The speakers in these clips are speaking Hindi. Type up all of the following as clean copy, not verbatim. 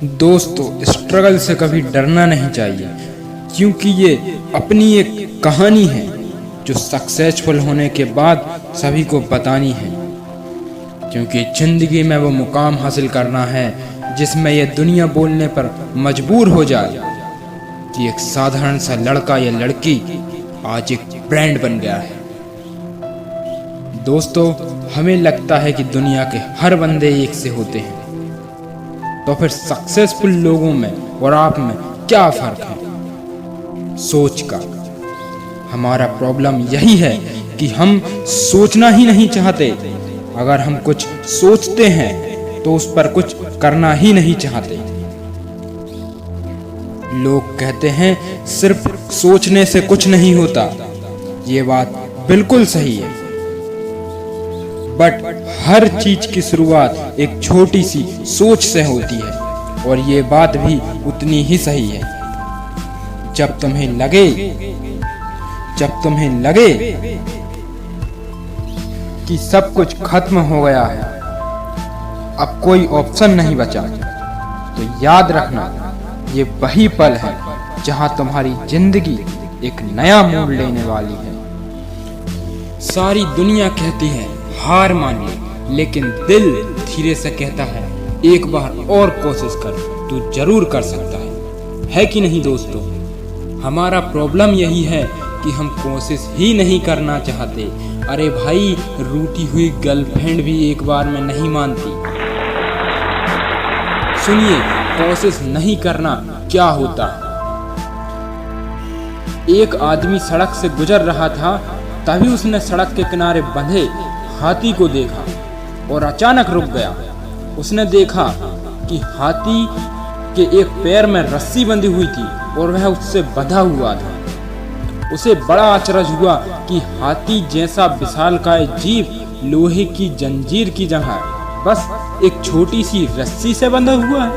दोस्तों, स्ट्रगल से कभी डरना नहीं चाहिए, क्योंकि ये अपनी एक कहानी है जो सक्सेसफुल होने के बाद सभी को बतानी है। क्योंकि जिंदगी में वो मुकाम हासिल करना है जिसमें ये दुनिया बोलने पर मजबूर हो जाए कि एक साधारण सा लड़का या लड़की आज एक ब्रांड बन गया है। दोस्तों, हमें लगता है कि दुनिया के हर बंदे एक से होते हैं, तो फिर सक्सेसफुल लोगों में और आप में क्या फर्क है? सोच का। हमारा प्रॉब्लम यही है कि हम सोचना ही नहीं चाहते। अगर हम कुछ सोचते हैं तो उस पर कुछ करना ही नहीं चाहते। लोग कहते हैं सिर्फ सोचने से कुछ नहीं होता। ये बात बिल्कुल सही है, बट हर चीज की शुरुआत एक छोटी सी सोच से होती है, और ये बात भी उतनी ही सही है। जब तुम्हें लगे कि सब कुछ खत्म हो गया है, अब कोई ऑप्शन नहीं बचा, तो याद रखना ये वही पल है जहां तुम्हारी जिंदगी एक नया मोड़ लेने वाली है। सारी दुनिया कहती है हार मान ले, लेकिन दिल धीरे से कहता है एक बार और कोशिश कर, तू जरूर कर सकता है कि नहीं दोस्तों? हमारा प्रॉब्लम यही है कि हम कोशिश ही नहीं करना चाहते। अरे भाई, रूठी हुई गर्लफ्रेंड भी एक बार में नहीं मानती। सुनिए, कोशिश नहीं करना क्या होता है। एक आदमी सड़क से गुजर रहा था, तभी उसने सड़क के किनारे बंधे हाथी को देखा और अचानक रुक गया। उसने देखा कि हाथी के एक पैर में रस्सी बंधी हुई थी और वह उससे बंधा हुआ था। उसे बड़ा आश्चर्य हुआ कि हाथी जैसा विशालकाय जीव लोहे की जंजीर की जगह बस एक छोटी सी रस्सी से बंधा हुआ है।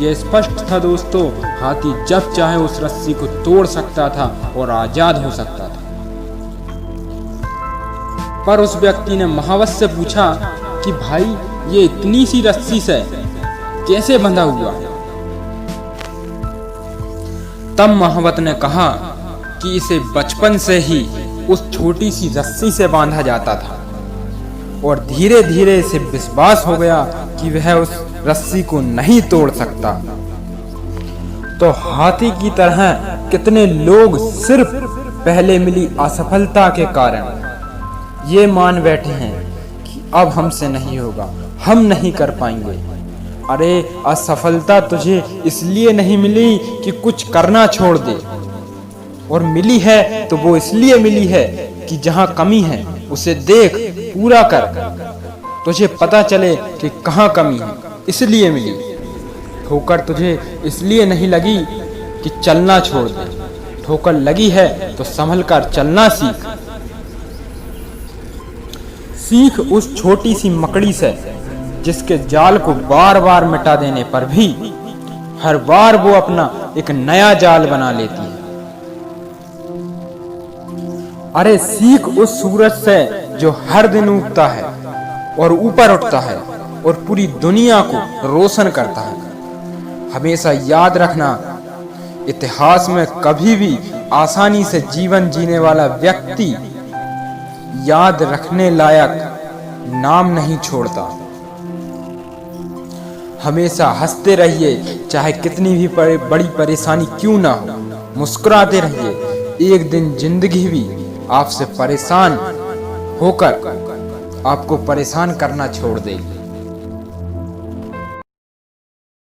यह स्पष्ट था दोस्तों, हाथी जब चाहे उस रस्सी को तोड़ सकता था और आजाद हो सकता था। पर उस व्यक्ति ने महावत से पूछा कि भाई, ये इतनी सी रस्सी से कैसे बंधा हुआ? तब महावत ने कहा कि इसे बचपन से ही उस छोटी सी रस्सी से बांधा जाता था, और धीरे धीरे इसे विश्वास हो गया कि वह उस रस्सी को नहीं तोड़ सकता। तो हाथी की तरह कितने लोग सिर्फ पहले मिली असफलता के कारण ये मान बैठे हैं कि अब हमसे नहीं होगा, हम नहीं कर पाएंगे। अरे, असफलता तुझे इसलिए नहीं मिली कि कुछ करना छोड़ दे, और मिली है तो वो इसलिए मिली है कि जहां कमी है उसे देख, पूरा कर, तुझे पता चले कि कहां कमी है, इसलिए मिली। ठोकर तुझे इसलिए नहीं लगी कि चलना छोड़ दे, ठोकर लगी है तो संभल कर चलना सीख उस छोटी सी मकड़ी से जिसके जाल को बार बार मिटा देने पर भी हर बार वो अपना एक नया जाल बना लेती है। अरे, सीख उस सूरज से जो हर दिन उगता है और ऊपर उठता है और पूरी दुनिया को रोशन करता है। हमेशा याद रखना, इतिहास में कभी भी आसानी से जीवन जीने वाला व्यक्ति याद रखने लायक नाम नहीं छोड़ता। हमेशा हंसते रहिए, चाहे कितनी भी बड़ी परेशानी क्यों ना हो। मुस्कुराते रहिए, एक दिन जिंदगी भी आपसे परेशान होकर आपको परेशान करना छोड़ देगी।